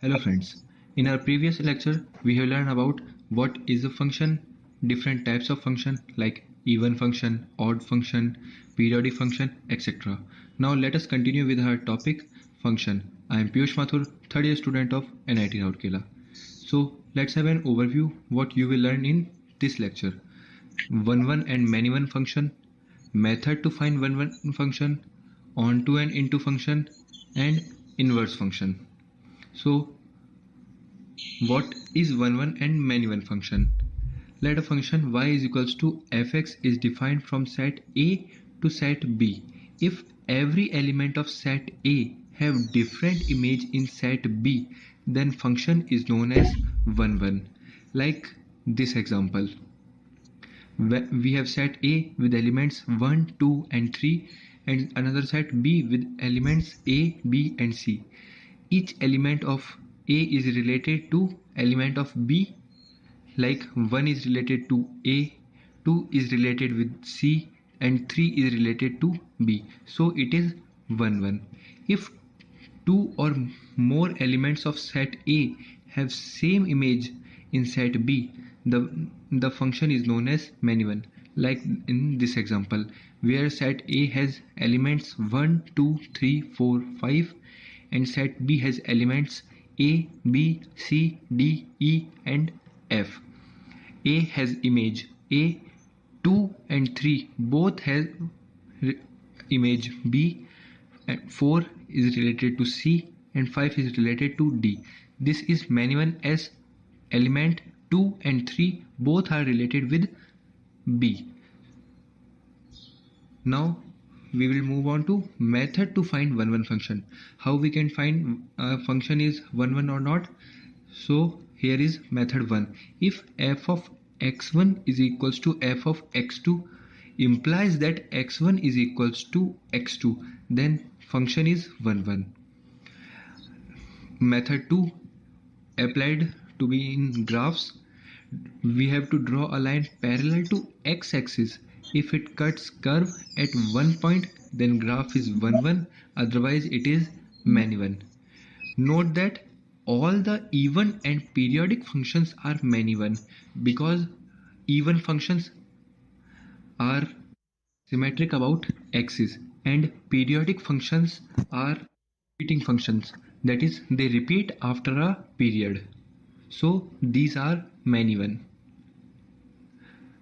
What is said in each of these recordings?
Hello friends, in our previous lecture we have learned about what is a function, different types of function like even function, odd function, periodic function, etc. Now let us continue with our topic function. I am Piyush Mathur, third year student of NIT Rourkela. So let's have an overview what you will learn in this lecture. One and many one function, method to find one function, onto and into function, and inverse function. So what is one and many-one function? Let a function y is equals to fx is defined from set A to set B. If every element of set A have different image in set B, then function is known as one. Like this example. We have set A with elements 1, 2 and 3 and another set B with elements A, B and C. Each element of A is related to element of B, like 1 is related to A, 2 is related with C and 3 is related to B. So it is 1. If two or more elements of set A have same image in set B, the function is known as many-one. Like in this example, where set A has elements 1, 2, 3, 4, 5 and set B has elements A, B, C, D, E and F. A has image A, 2 and 3 both have image B, and 4 is related to C and 5 is related to D. This is many-one as element 2 and 3 both are related with B. Now we will move on to method to find one function. How we can find a function is one or not? So here is method 1. If f of x1 is equals to f of x2 implies that x1 is equals to x2, then function is 1. Method 2 applied to be in graphs. We have to draw a line parallel to x-axis. If it cuts curve at one point, then graph is 1, otherwise it is many-one. Note that all the even and periodic functions are many-one because even functions are symmetric about axis and periodic functions are repeating functions, that is they repeat after a period. So these are many-one.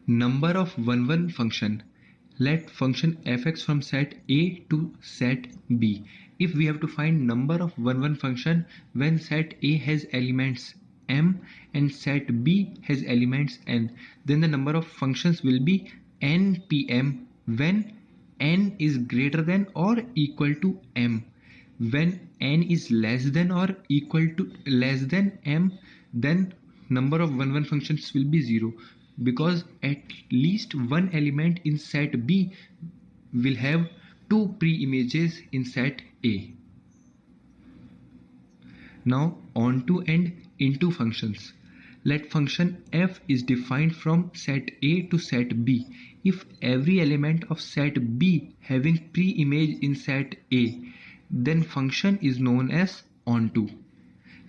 Number of one function. Let function fx from set A to set B. If we have to find number of one function when set A has elements m and set B has elements n, then the number of functions will be npm when n is greater than or equal to m. When n is less than or equal to less than m, then number of one functions will be 0 because at least one element in set B will have two pre-images in set A. Now onto and into functions. Let function f is defined from set A to set B. If every element of set B having pre-image in set A, then function is known as onto.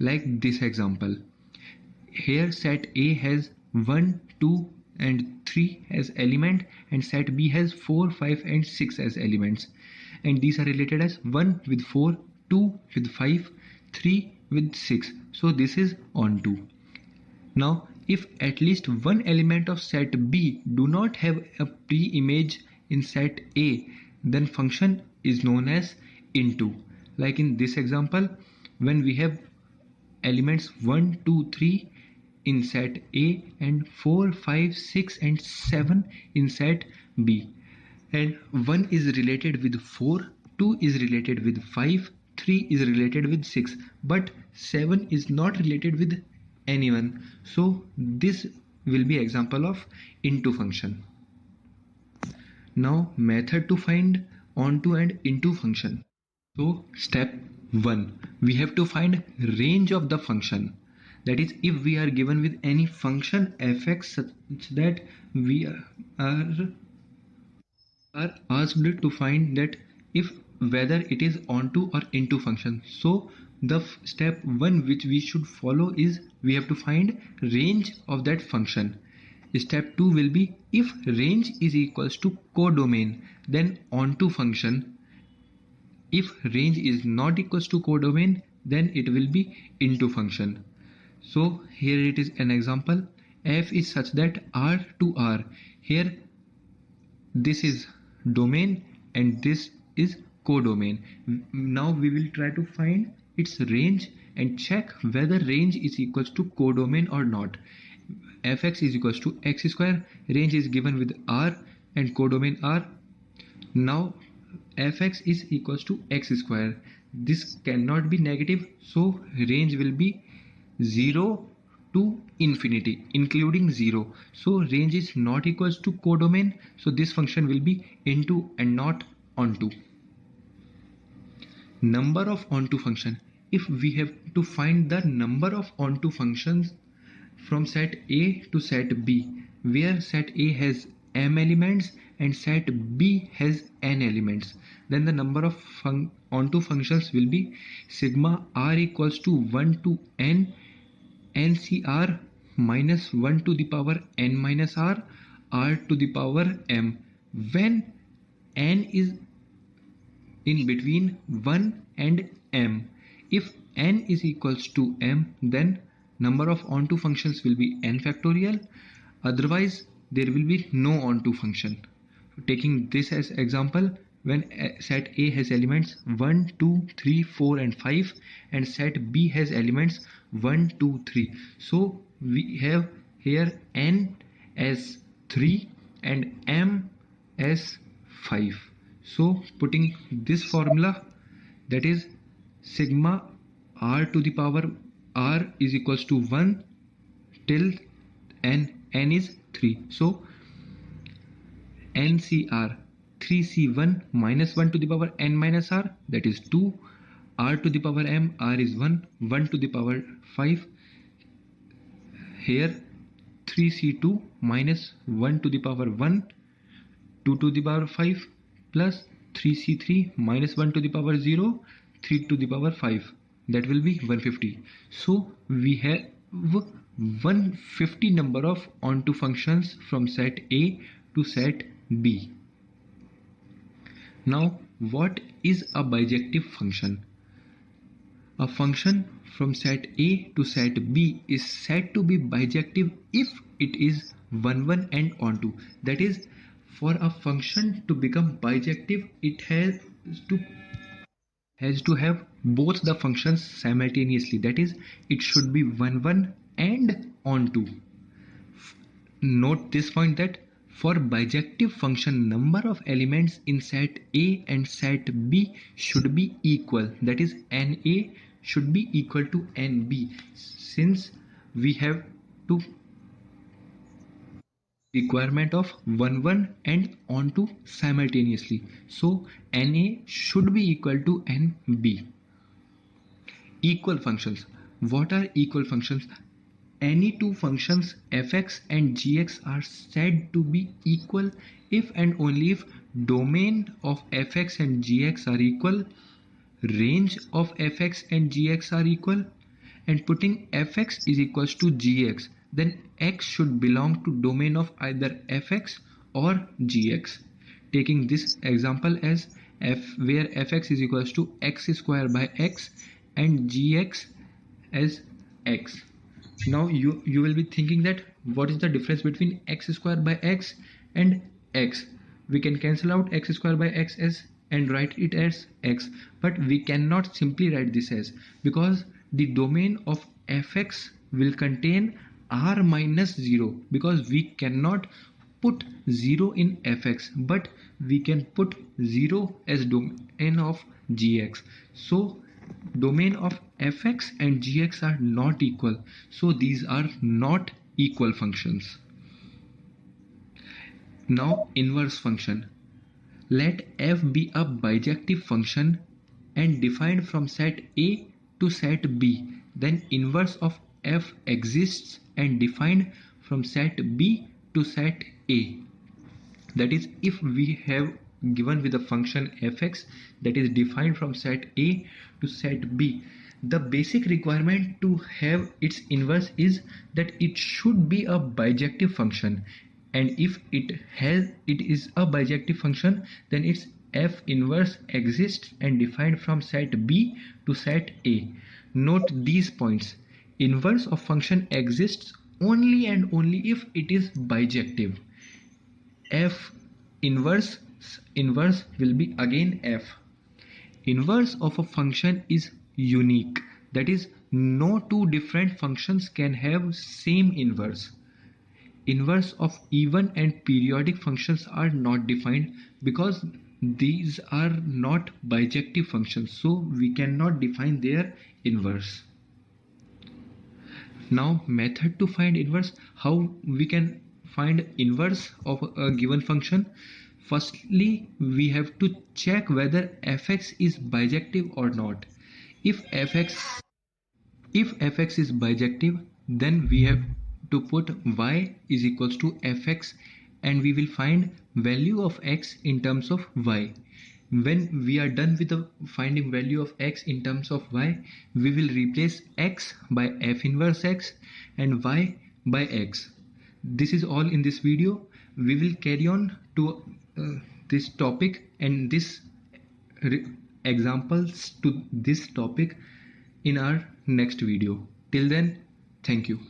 Like this example. Here set A has 1, 2 and 3 as element and set B has 4, 5 and 6 as elements, and these are related as 1 with 4, 2 with 5, 3 with 6. So this is onto. Now if at least one element of set B do not have a pre-image in set A, then function is known as into. Like in this example, when we have elements 1, 2, 3 in set A and 4, 5, 6 and 7 in set B, and 1 is related with 4, 2 is related with 5, 3 is related with 6, but 7 is not related with anyone. So this will be example of into function. Now method to find onto and into function. So step 1, we have to find range of the function. That is, if we are given with any function fx such that we are asked to find that if whether it is onto or into function. So the step 1 which we should follow is we have to find range of that function. Step 2 will be if range is equals to codomain, then onto function. If range is not equals to codomain, then it will be into function. So here it is an example. F is such that R to R. Here this is domain and this is codomain. Now we will try to find its range and check whether range is equals to codomain or not. Fx is equals to x square. Range is given with R and codomain R. Now fx is equals to x square. This cannot be negative, so range will be 0 to infinity including 0. So range is not equals to codomain, so this function will be into and not onto. Number of onto function. If we have to find the number of onto functions from set A to set B, where set A has m elements and set B has n elements, then the number of onto functions will be sigma r equals to 1 to n ncr minus 1 to the power n minus r to the power m, when n is in between 1 and m. If n is equals to m, then number of onto functions will be n factorial, otherwise there will be no onto function. Taking this as example, when set A has elements 1, 2, 3, 4 and 5 and set B has elements 1, 2, 3. So we have here n as 3 and m as 5. So putting this formula, that is sigma r to the power r is equals to 1 till n is 3. So ncr 3c1 minus 1 to the power n minus r, that is 2, r to the power m, r is 1, 1 to the power 5. Here 3c2 minus 1 to the power 1, 2 to the power 5 plus 3c3 minus 1 to the power 0, 3 to the power 5, that will be 150. So we have 150 number of onto functions from set A to set B. Now what is a bijective function? A function from set A to set B is said to be bijective if it is 1 1 and onto. That is, for a function to become bijective, it has to have both the functions simultaneously. That is, it should be 1 1 and onto. Note this point that for bijective function, number of elements in set A and set B should be equal. That is, NA should be equal to NB, since we have to requirement of 1 1 and onto simultaneously. So NA should be equal to NB. Equal functions. What are equal functions? Any two functions fx and gx are said to be equal if and only if domain of fx and gx are equal, range of fx and gx are equal, and putting fx is equals to gx, then x should belong to domain of either fx or gx. Taking this example as where fx is equals to x square by x and gx as x. Now you will be thinking that what is the difference between x square by x and x? We can cancel out x square by x as and write it as x, but we cannot simply write this as, because the domain of fx will contain r minus 0, because we cannot put 0 in fx, but we can put 0 as domain of gx. So domain of fx and gx are not equal, so these are not equal functions. Now inverse function. Let f be a bijective function and defined from set A to set B, then inverse of f exists and defined from set B to set A. That is, if we have given with a function fx that is defined from set A to set B, The basic requirement to have its inverse is that it should be a bijective function, and if it is a bijective function, then its f inverse exists and defined from set B to set A. Note these points. Inverse of function exists only and only if it is bijective. F inverse will be again f. Inverse of a function is unique, that is, no two different functions can have same inverse. Inverse of even and periodic functions are not defined because these are not bijective functions, so we cannot define their inverse. Now, method to find inverse. How we can find inverse of a given function? Firstly, we have to check whether fx is bijective or not. If fx is bijective, then we have to put y is equals to fx, and we will find value of x in terms of y. When we are done with the finding value of x in terms of y, we will replace x by f inverse x and y by x. This is all in this video. We will carry on to this topic and this examples to this topic in our next video. Till then, thank you.